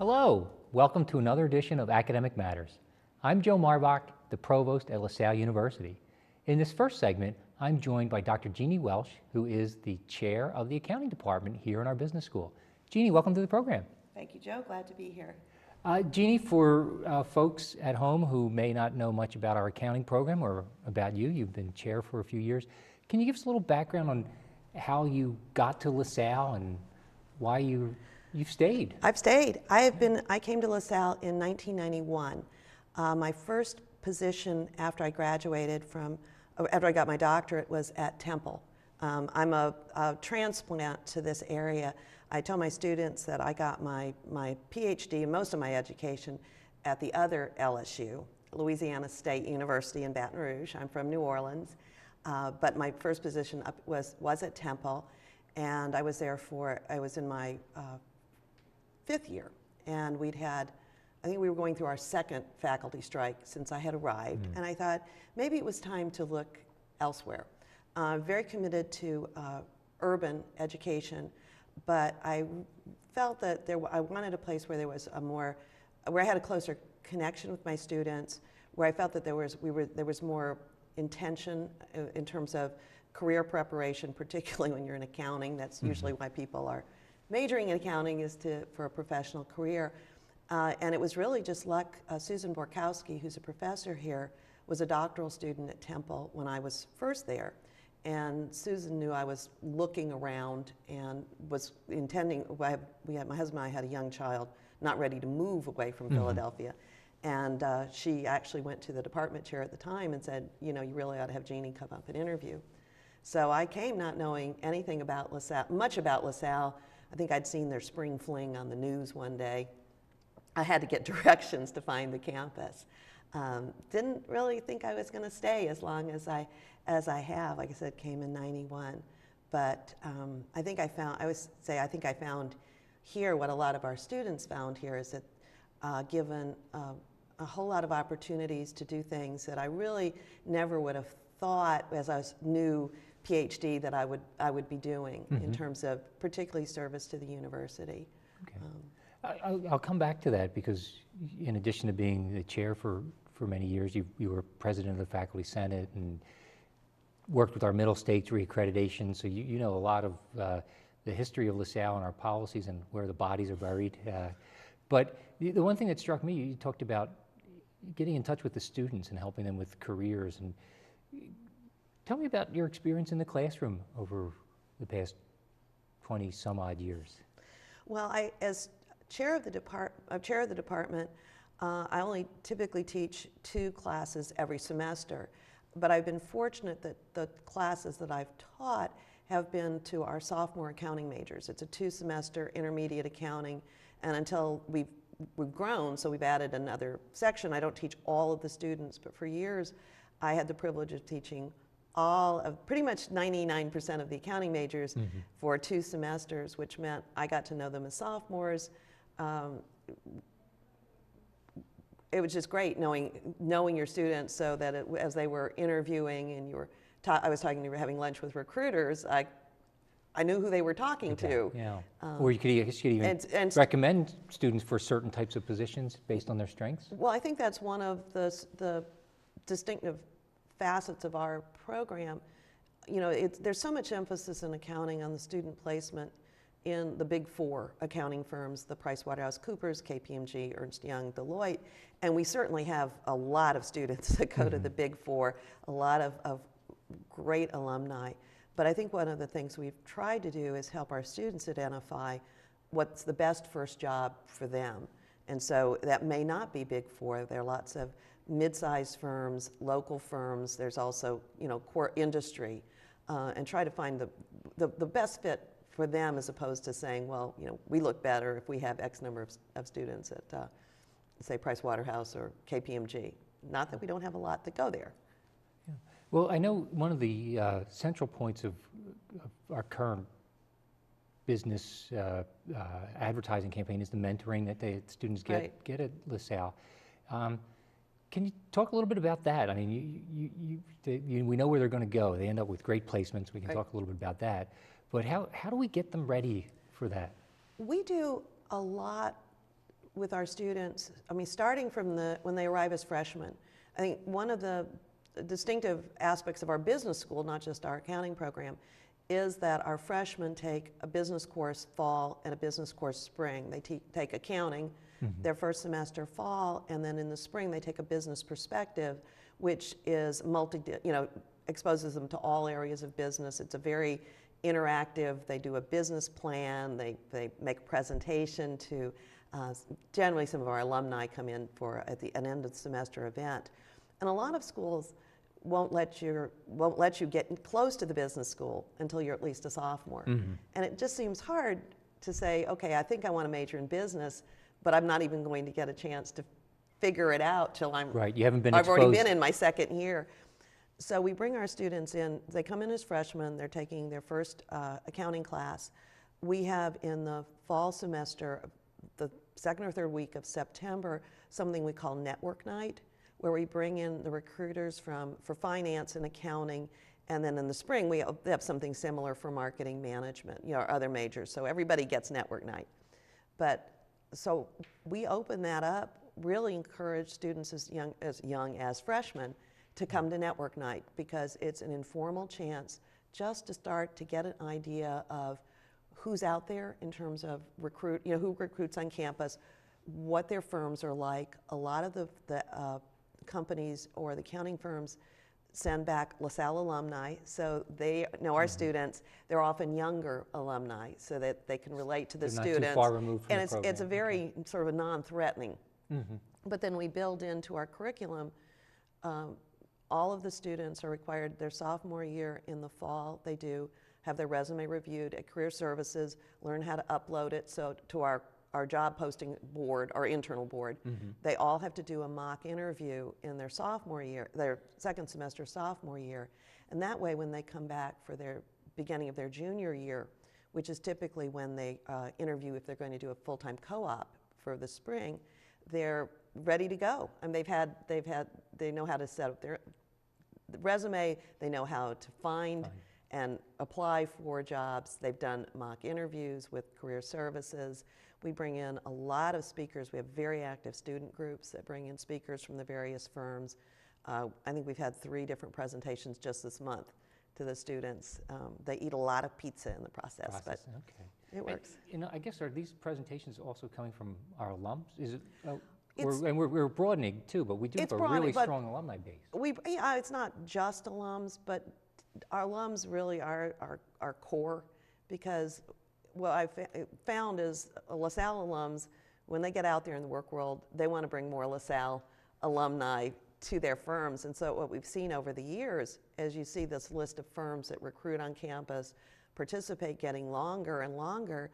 Hello, welcome to another edition of Academic Matters. I'm Joe Marbach, the Provost at LaSalle University. In this first segment, I'm joined by Dr. Jeannie Welsh, who is the Chair of the Accounting Department here in our business school. Jeannie, welcome to the program. Thank you, Joe. Glad to be here. Jeannie, for folks at home who may not know much about our accounting program or about you, you've been chair for a few years. Can you give us a little background on how you got to LaSalle and why you've stayed? I've stayed. I came to LaSalle in 1991. My first position after I graduated after I got my doctorate was at Temple. I'm a transplant to this area. I tell my students that I got my PhD and most of my education at the other LSU, Louisiana State University in Baton Rouge. I'm from New Orleans, but my first position was at Temple, and I was there I was in my fifth year, and I think we were going through our second faculty strike since I had arrived, and I thought maybe it was time to look elsewhere. Very committed to urban education, but I felt that I wanted a place where there was where I had a closer connection with my students, where I felt that there was more intention in terms of career preparation, particularly when you're in accounting. That's usually why people are majoring in accounting, is for a professional career. And it was really just luck. Susan Borkowski, who's a professor here, was a doctoral student at Temple when I was first there. And Susan knew I was looking around and was intending, my husband and I had a young child, not ready to move away from Philadelphia. And she actually went to the department chair at the time and said, you really ought to have Jeannie come up and interview. So I came not knowing anything about LaSalle, much about LaSalle. I think I'd seen their spring fling on the news one day. I had to get directions to find the campus. Didn't really think I was going to stay as long as I have. Like I said, came in '91. But I think I found here what a lot of our students found here is that given a whole lot of opportunities to do things that I really never would have thought as I was new PhD that I would be doing in terms of particularly service to the university. Okay. I'll come back to that because in addition to being the chair for many years, you were president of the Faculty Senate and worked with our middle states reaccreditation, so you know a lot of the history of LaSalle and our policies and where the bodies are buried. But the one thing that struck me, you talked about getting in touch with the students and helping them with careers. And tell me about your experience in the classroom over the past 20 some odd years. Well, as chair of the department, I only typically teach 2 classes every semester, but I've been fortunate that the classes that I've taught have been to our sophomore accounting majors. It's a 2-semester intermediate accounting, and until we've grown, so we've added another section. I don't teach all of the students, but for years I had the privilege of teaching pretty much 99% of the accounting majors for 2 semesters, which meant I got to know them as sophomores. It was just great knowing your students, so that as they were interviewing and I was having lunch with recruiters, I knew who they were talking to. Yeah. Or you could even recommend students for certain types of positions based on their strengths. Well, I think that's one of the distinctive facets of our program. There's so much emphasis in accounting on the student placement in the big 4 accounting firms, the PricewaterhouseCoopers, KPMG, Ernst Young, Deloitte, and we certainly have a lot of students that go to the big 4, a lot of great alumni. But I think one of the things we've tried to do is help our students identify what's the best first job for them. And so that may not be big 4. There are lots of mid-sized firms, local firms. There's also, core industry, and try to find the best fit for them, as opposed to saying, well, we look better if we have X number of students at, say, Pricewaterhouse or KPMG. Not that we don't have a lot that go there. Yeah. Well, I know one of the central points of our current business advertising campaign is the mentoring that students get at LaSalle. Can you talk a little bit about that? I mean, we know where they're going to go. They end up with great placements. We can talk a little bit about that. But how do we get them ready for that? We do a lot with our students, I mean, starting from when they arrive as freshmen, I think one of the distinctive aspects of our business school, not just our accounting program, is that our freshmen take a business course fall and a business course spring. They take accounting their first semester fall, and then in the spring they take a business perspective, which is exposes them to all areas of business. It's a very interactive. They do a business plan. They make a presentation to. Generally, some of our alumni come in for an end of the semester event, and a lot of schools won't let you get close to the business school until you're at least a sophomore. And it just seems hard to say, okay, I think I want to major in business, but I'm not even going to get a chance to figure it out till I'm right. You haven't been I've exposed. already been in my second year. So we bring our students in. They come in as freshmen. They're taking their first accounting class. We have in the fall semester, the second or third week of September, something we call Network Night, where we bring in the recruiters for finance and accounting, and then in the spring we have something similar for marketing management, our other majors. So everybody gets Network Night. But so we open that up, really encourage students as young as freshmen to come to Network Night, because it's an informal chance just to start to get an idea of who's out there in terms of who recruits on campus, what their firms are like. A lot of the companies or the accounting firms send back LaSalle alumni, so they know our students. They're often younger alumni, so that they can relate to the They're students. not too far removed from and the program. it's a very sort of a non-threatening. But then we build into our curriculum, all of the students are required their sophomore year in the fall. They do have their resume reviewed at Career Services, learn how to upload it to our job posting board, our internal board. They all have to do a mock interview in their sophomore year, their second semester sophomore year. And that way, when they come back for their beginning of their junior year, which is typically when they interview if they're going to do a full-time co-op for the spring, they're ready to go. And they know how to set up their resume, they know how to find and apply for jobs. They've done mock interviews with Career Services. We bring in a lot of speakers. We have very active student groups that bring in speakers from the various firms. I think we've had 3 different presentations just this month to the students. They eat a lot of pizza in the process. But okay. it works. And, I guess, are these presentations also coming from our alums? Is it? We're broadening too, but we do have a really strong alumni base. It's not just alums, but our alums really are our core, because what I found is LaSalle alums, when they get out there in the work world, they want to bring more LaSalle alumni to their firms. And so what we've seen over the years, as you see this list of firms that recruit on campus, participate, getting longer and longer,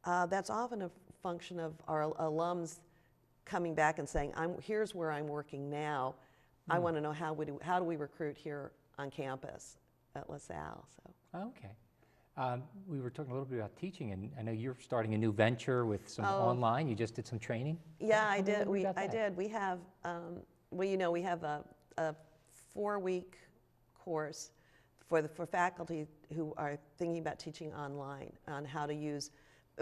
that's often a function of our alums coming back and saying, here's where I'm working now. I want to know how do we recruit here on campus at LaSalle. So. Okay. We were talking a little bit about teaching, and I know you're starting a new venture with some online. You just did some training. Yeah, I did. I did. We have, we have a 4-week course for faculty who are thinking about teaching online on how to use.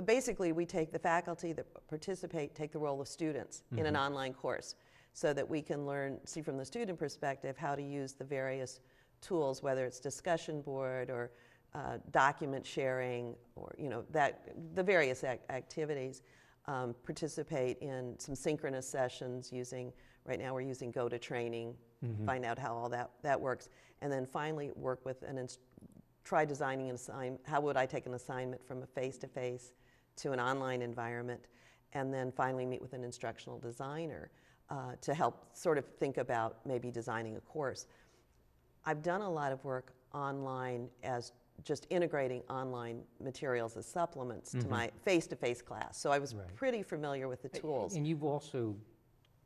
Basically, we take the faculty that participate, take the role of students in an online course, so that we can see from the student perspective how to use the various tools, whether it's discussion board or document sharing, or the various activities. Participate in some synchronous sessions right now we're using GoToTraining, find out how all that works, and then finally work with try designing an assignment. How would I take an assignment from a face-to-face to an online environment, and then finally meet with an instructional designer to help sort of think about maybe designing a course. I've done a lot of work online as just integrating online materials as supplements to my face-to-face class. So I was pretty familiar with the tools. And you've also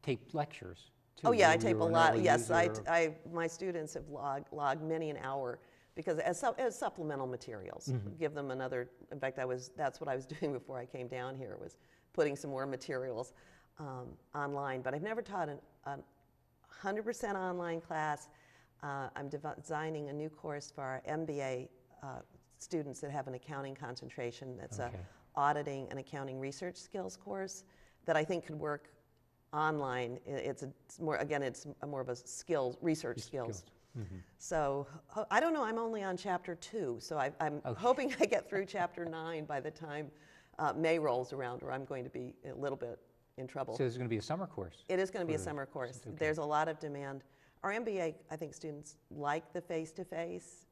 taped lectures too. Oh yeah, I tape a lot. Yes, my students have logged many an hour, because as supplemental materials, give them another. In fact, that's what I was doing before I came down here, was putting some more materials online. But I've never taught a 100% online class. I'm designing a new course for our MBA students that have an accounting concentration. That's a auditing and accounting research skills course that I think could work online. It's more, again, it's more of a research skills. So I don't know, I'm only on chapter 2, so I'm hoping I get through chapter 9 by the time May rolls around, or I'm going to be a little bit in trouble. So there's going to be a summer course? It is going to be a summer course. Okay. There's a lot of demand. Our MBA, I think students like the face-to-face,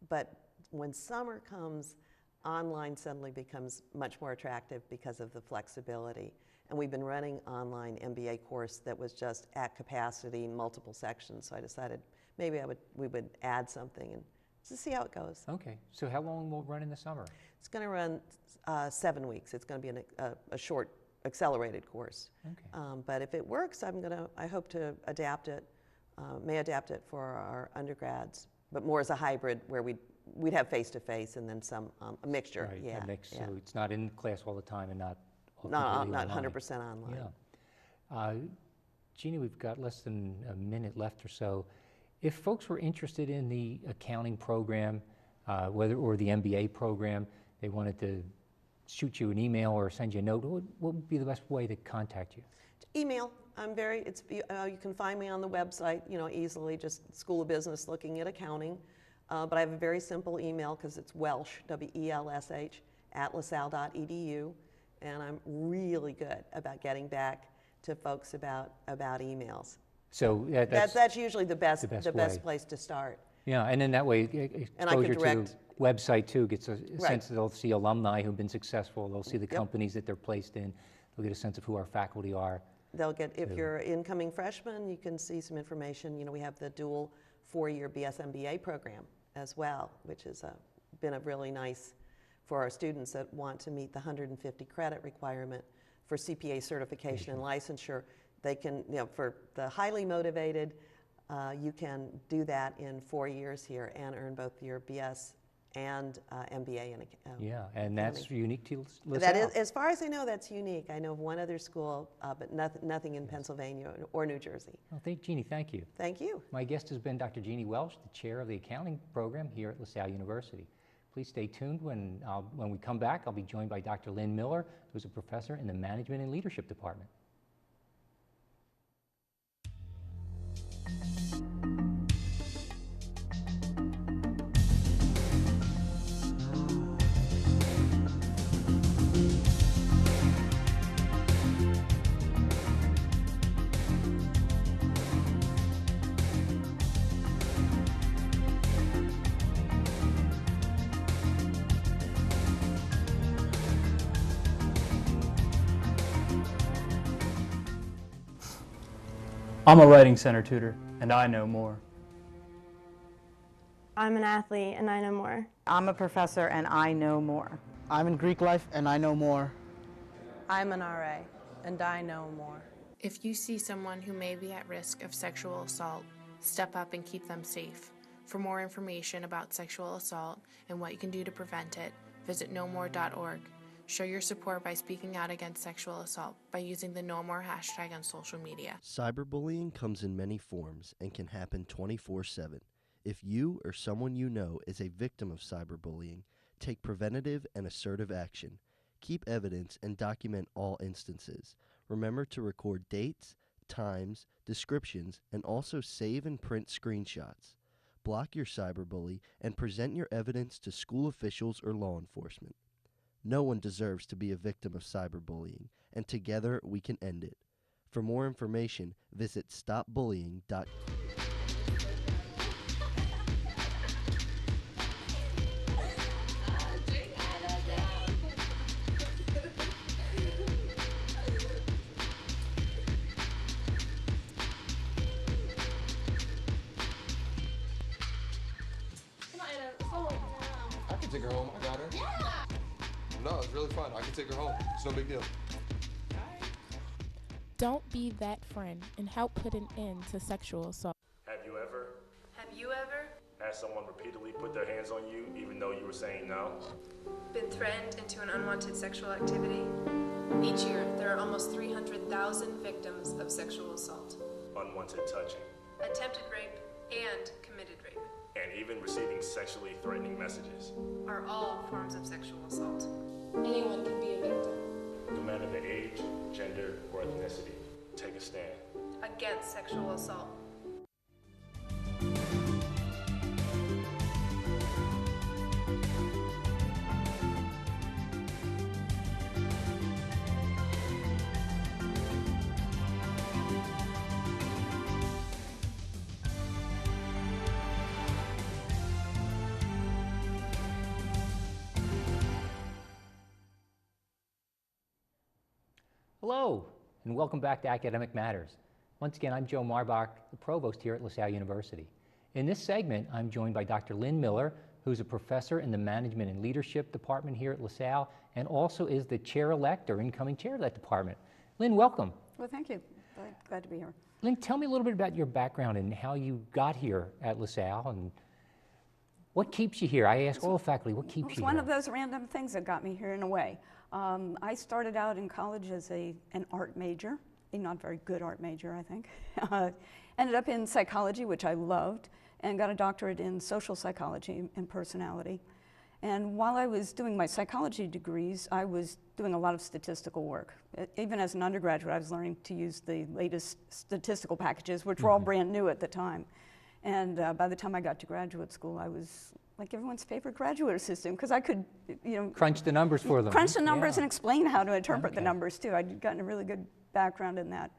but when summer comes, online suddenly becomes much more attractive because of the flexibility. And we've been running online MBA course that was just at capacity, multiple sections. So I decided maybe we would add something and to see how it goes. Okay. So how long will it run in the summer? It's going to run 7 weeks. It's going to be a short, accelerated course. Okay. But if it works, I hope to adapt it. May adapt it for our undergrads, but more as a hybrid where we'd have face-to-face and then some a mixture. Right, Yeah, a mix. yeah. So it's not in class all the time and not Not completely online. 100% online. Yeah. Jeannie, we've got less than a minute left or so. If folks were interested in the accounting program, or the MBA program, they wanted to shoot you an email or send you a note, what would be the best way to contact you? Email. You can find me on the website, easily, just School of Business looking at accounting. But I have a very simple email because it's Welsh, W-E-L-S-H, @lasalle.edu. And I'm really good about getting back to folks about emails. So That's usually the best way. place to start. Yeah, and then that way, And I could exposure to direct- website too gets a Right. sense that they'll see alumni who've been successful, they'll see the companies that they're placed in, they'll get a sense of who our faculty are. They'll get, if you're incoming freshman, you can see some information. We have the dual 4-year BS-MBA program as well, which has been a really nice for our students that want to meet the 150 credit requirement for CPA certification and licensure. They can, for the highly motivated, you can do that in 4 years here and earn both your BS and MBA in accounting. Yeah, and that's unique to LaSalle. That is, as far as I know, that's unique. I know of one other school, but nothing in Pennsylvania or New Jersey. Well, Jeannie, thank you. Thank you. My guest has been Dr. Jeannie Welsh, the chair of the accounting program here at LaSalle University. Please stay tuned. When we come back, I'll be joined by Dr. Lynn Miller, who's a professor in the Management and Leadership Department. I'm a Writing Center tutor, and I know more. I'm an athlete, and I know more. I'm a professor, and I know more. I'm in Greek life, and I know more. I'm an RA, and I know more. If you see someone who may be at risk of sexual assault, step up and keep them safe. For more information about sexual assault and what you can do to prevent it, visit knowmore.org. Show your support by speaking out against sexual assault by using the No More hashtag on social media. Cyberbullying comes in many forms and can happen 24/7. If you or someone you know is a victim of cyberbullying, take preventative and assertive action. Keep evidence and document all instances. Remember to record dates, times, descriptions, and also save and print screenshots. Block your cyberbully and present your evidence to school officials or law enforcement. No one deserves to be a victim of cyberbullying, and together we can end it. For more information, visit stopbullying.com. I can take her home. I got her. No, it's really fun. I can take her home. It's no big deal. Don't be that friend and help put an end to sexual assault. Have you ever had someone repeatedly put their hands on you even though you were saying no? Been threatened into an unwanted sexual activity? Each year, there are almost 300,000 victims of sexual assault. Unwanted touching. Attempted rape and committed rape. And even receiving sexually threatening messages. Are all forms of sexual assault. Anyone can be a victim. no matter the age, gender, or ethnicity. Take a stand. Against sexual assault. Hello, and welcome back to Academic Matters. Once again, I'm Joe Marbach, the provost here at LaSalle University. In this segment, I'm joined by Dr. Lynn Miller, who's a professor in the Management and Leadership Department here at LaSalle, and also is the chair-elect or incoming chair of that department. Lynn, welcome. Well, thank you. Glad to be here. Lynn, tell me a little bit about your background and how you got here at LaSalle, and what keeps you here? I ask all the faculty, what keeps you here? It's one of those random things that got me here in a way. I started out in college as an art major, a not very good art major, I think. Ended up in psychology, which I loved, and got a doctorate in social psychology and personality. And while I was doing my psychology degrees, I was doing a lot of statistical work. Even as an undergraduate, I was learning to use the latest statistical packages, which were all brand new at the time. And by the time I got to graduate school, I was like everyone's favorite graduate assistant, because I could, crunch the numbers for them. Crunch the numbers and explain how to interpret the numbers too. I'd gotten a really good background in that.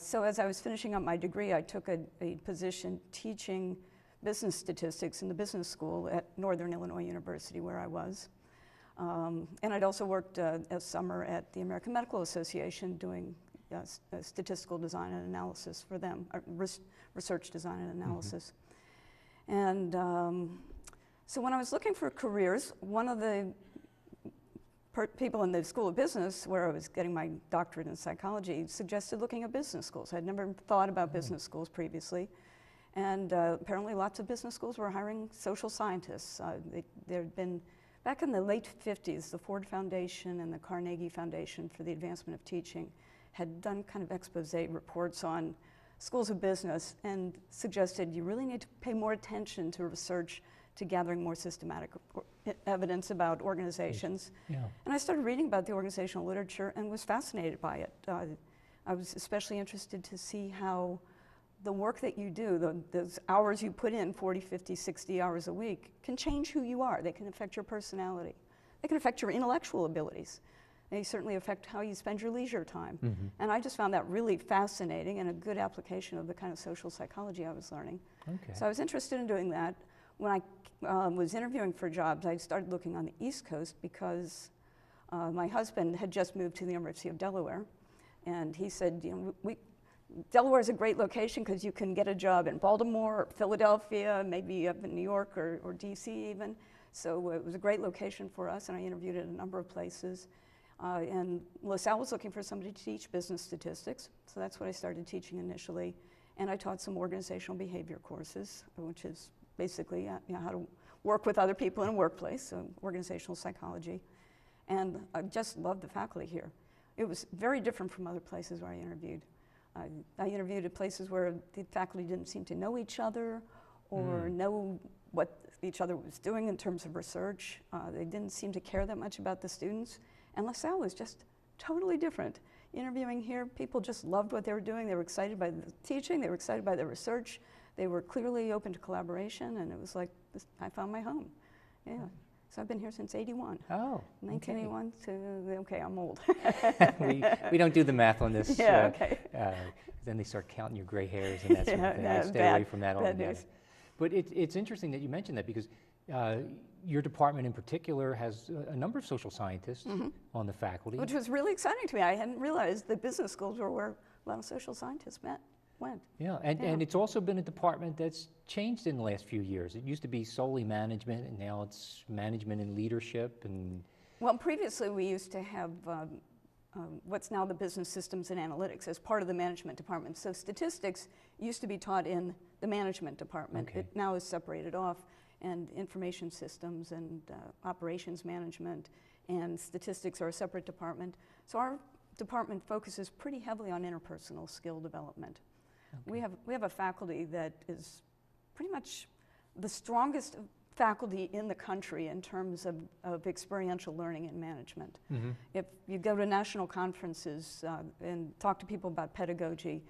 So as I was finishing up my degree, I took a position teaching business statistics in the business school at Northern Illinois University, where I was. And I'd also worked a summer at the American Medical Association doing statistical design and analysis for them, research design and analysis. And so when I was looking for careers, one of the people in the School of Business, where I was getting my doctorate in psychology, suggested looking at business schools. I'd never thought about business schools previously. And apparently lots of business schools were hiring social scientists. There had been, back in the late 50s, the Ford Foundation and the Carnegie Foundation for the Advancement of Teaching had done kind of expose reports on schools of business and suggested you really need to pay more attention to research, to gathering more systematic evidence about organizations. And I started reading about the organizational literature and was fascinated by it. I was especially interested to see how the work that you do, those hours you put in, 40, 50, 60 hours a week, can change who you are. They can affect your personality. They can affect your intellectual abilities. They certainly affect how you spend your leisure time. And I just found that really fascinating and a good application of the kind of social psychology I was learning. So I was interested in doing that. When I was interviewing for jobs, I started looking on the East Coast because my husband had just moved to the University of Delaware. And he said, Delaware is a great location because you can get a job in Baltimore or Philadelphia, maybe up in New York or DC even. So it was a great location for us, and I interviewed at a number of places. And LaSalle was looking for somebody to teach business statistics, so that's what I started teaching initially. And I taught some organizational behavior courses, which is basically how to work with other people in a workplace, so organizational psychology. And I just loved the faculty here. It was very different from other places where I interviewed. I interviewed at places where the faculty didn't seem to know each other or know what each other was doing in terms of research. They didn't seem to care that much about the students. And LaSalle was just totally different. Interviewing here, people just loved what they were doing. They were excited by the teaching. They were excited by the research. They were clearly open to collaboration, and it was like, I found my home. Yeah. So I've been here since 81. Oh, 1981 to, okay, I'm old. we don't do the math on this. Yeah, okay. Then they start counting your gray hairs and that sort of thing. Stay away from that altogether. But it's interesting that you mentioned that because your department in particular has a number of social scientists on the faculty. Which was really exciting to me. I hadn't realized that business schools were where a lot of social scientists went. Yeah, and it's also been a department that's changed in the last few years. It used to be solely management, and now it's management and leadership. And well, previously we used to have what's now the business systems and analytics as part of the management department. So statistics used to be taught in the management department. It now is separated off, and information systems and operations management and statistics are a separate department. So our department focuses pretty heavily on interpersonal skill development. We have a faculty that is pretty much the strongest faculty in the country in terms of experiential learning and management. If you go to national conferences and talk to people about pedagogy,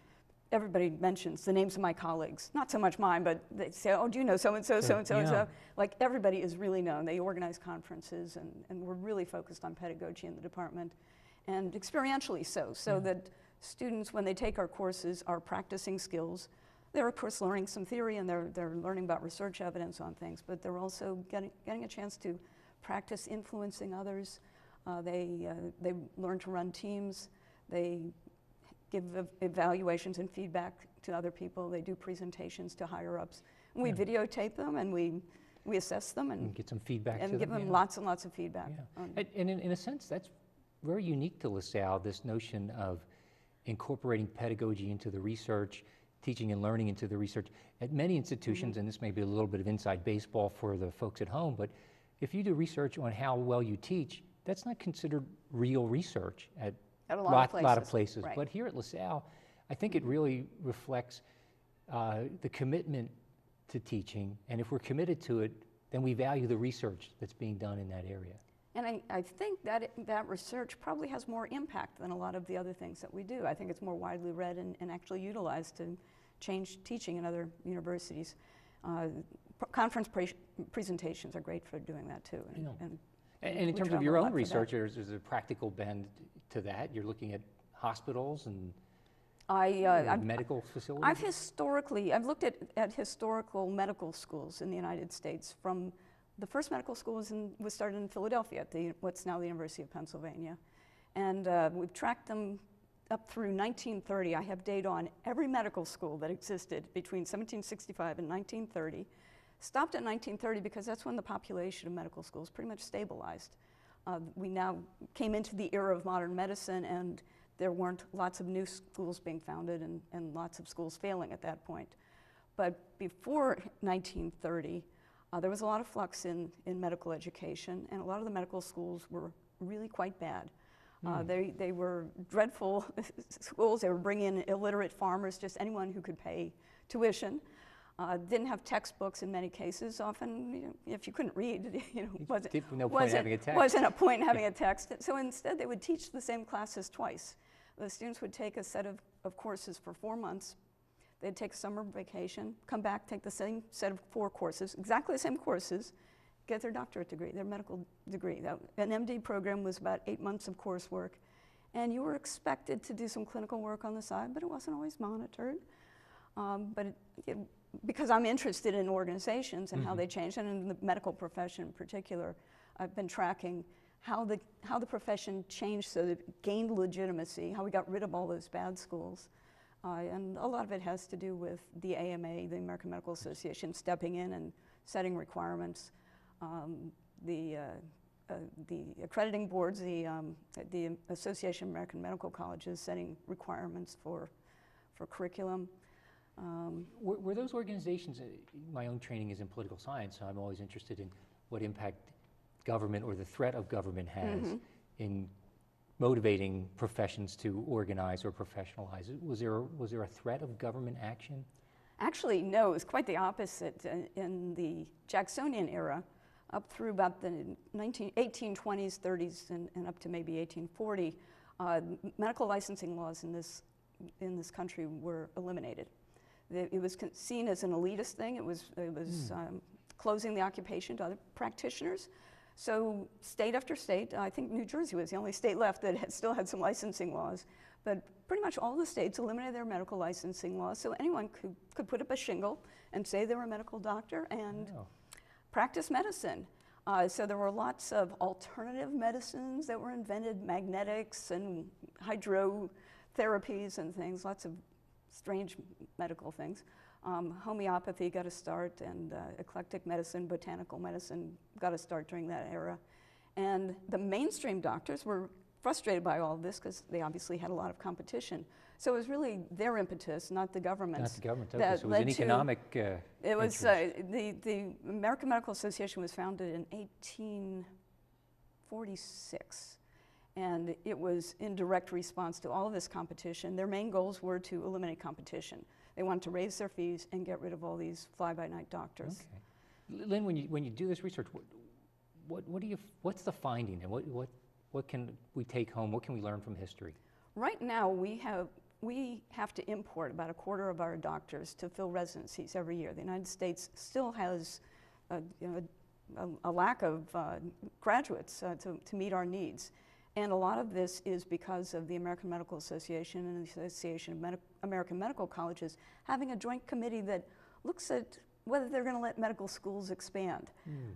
everybody mentions the names of my colleagues, not so much mine, but they say, oh, do you know so-and-so, so-and-so, and so. Like everybody is really known. They organize conferences, and we're really focused on pedagogy in the department, and experientially so that students, when they take our courses, are practicing skills. They're, of course, learning some theory, and they're learning about research evidence on things, but they're also getting a chance to practice influencing others. They learn to run teams. They give evaluations and feedback to other people. They do presentations to higher-ups. We videotape them, and we assess them. And get some feedback and to give them lots and lots of feedback. And in a sense, that's very unique to LaSalle, this notion of incorporating pedagogy into the research, teaching and learning into the research. At many institutions, and this may be a little bit of inside baseball for the folks at home, but if you do research on how well you teach, that's not considered real research at a lot of places. Right. But here at LaSalle, I think it really reflects the commitment to teaching, and if we're committed to it, then we value the research that's being done in that area. And I think that research probably has more impact than a lot of the other things that we do. I think it's more widely read and actually utilized to change teaching in other universities. Conference presentations are great for doing that too. And in terms of your own research, there's a practical bend to that. You're looking at hospitals and medical facilities? I've looked at historical medical schools in the United States. From the first medical school was started in Philadelphia at what's now the University of Pennsylvania. And we've tracked them up through 1930. I have data on every medical school that existed between 1765 and 1930. Stopped at 1930 because that's when the population of medical schools pretty much stabilized. We now came into the era of modern medicine, and there weren't lots of new schools being founded and lots of schools failing at that point. But before 1930, there was a lot of flux in medical education, and a lot of the medical schools were really quite bad. They were dreadful schools. They were bringing in illiterate farmers, just anyone who could pay tuition. Didn't have textbooks in many cases. Often, if you couldn't read, wasn't a point in having a text. So instead, they would teach the same classes twice. The students would take a set of courses for 4 months. They'd take a summer vacation, come back, take the same set of 4 courses, exactly the same courses, get their doctorate degree, their medical degree. An MD program was about 8 months of coursework, and you were expected to do some clinical work on the side, but it wasn't always monitored. Because I'm interested in organizations and how they change, and in the medical profession in particular, I've been tracking how the profession changed so that it gained legitimacy, how we got rid of all those bad schools. And a lot of it has to do with the AMA, the American Medical Association, stepping in and setting requirements. The accrediting boards, the Association of American Medical Colleges, setting requirements for curriculum. Were those organizations, my own training is in political science, so I'm always interested in what impact government or the threat of government has in motivating professions to organize or professionalize. Was there a threat of government action? Actually, no, it was quite the opposite. In the Jacksonian era, up through about the 1820s, 30s, and up to maybe 1840, medical licensing laws in this country were eliminated. It was seen as an elitist thing. It was closing the occupation to other practitioners. So state after state, I think New Jersey was the only state left that still had some licensing laws, but pretty much all the states eliminated their medical licensing laws, so anyone could put up a shingle and say they were a medical doctor and practice medicine. So there were lots of alternative medicines that were invented, magnetics and hydrotherapies and things, lots of strange medical things. Homeopathy got a start, and eclectic medicine, botanical medicine got a start during that era. And the mainstream doctors were frustrated by all of this because they obviously had a lot of competition. So it was really their imputus, not the government's. Not the government, okay. So it was an economic It was, the American Medical Association was founded in 1846. And it was in direct response to all of this competition. Their main goals were to eliminate competition. They wanted to raise their fees and get rid of all these fly-by-night doctors. Okay. Lynn, when you do this research, what's the finding, and what can we take home? What can we learn from history? Right now, we have to import about a quarter of our doctors to fill residencies every year. The United States still has a lack of graduates to meet our needs. And a lot of this is because of the American Medical Association and the Association of American Medical Colleges having a joint committee that looks at whether they're going to let medical schools expand.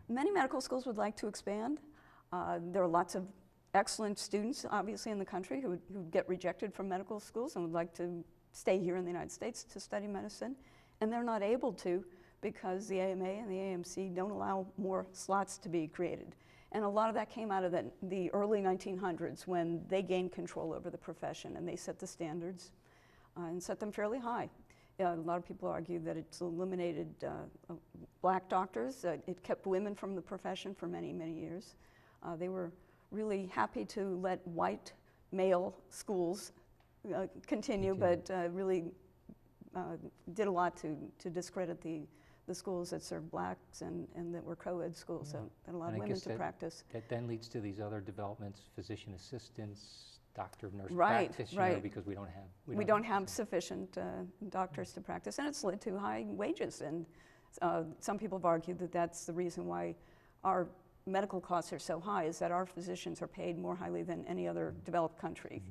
Many medical schools would like to expand. There are lots of excellent students, obviously, in the country who get rejected from medical schools and would like to stay here in the United States to study medicine. And they're not able to because the AMA and the AMC don't allow more slots to be created. And a lot of that came out of the early 1900s when they gained control over the profession and they set the standards and set them fairly high. A lot of people argue that it's eliminated black doctors. It kept women from the profession for many, many years. They were really happy to let white male schools continue, but really did a lot to discredit the schools that served blacks and that were co-ed schools, so that allowed women to practice. That then leads to these other developments, physician assistants, doctor, nurse right, practitioner, right. because we don't have... We don't have sufficient doctors to practice, and it's led to high wages. And some people have argued that that's the reason why our medical costs are so high, is that our physicians are paid more highly than any other developed country.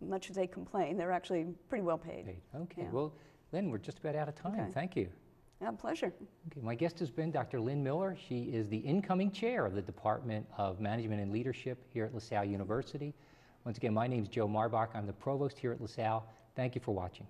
Much as they complain, they're actually pretty well paid. Okay, well, Lynn, we're just about out of time. Okay. Thank you. Yeah, pleasure. Okay, my guest has been Dr. Lynn Miller. She is the incoming chair of the Department of Management and Leadership here at LaSalle University. Once again, my name is Joe Marbach. I'm the provost here at LaSalle. Thank you for watching.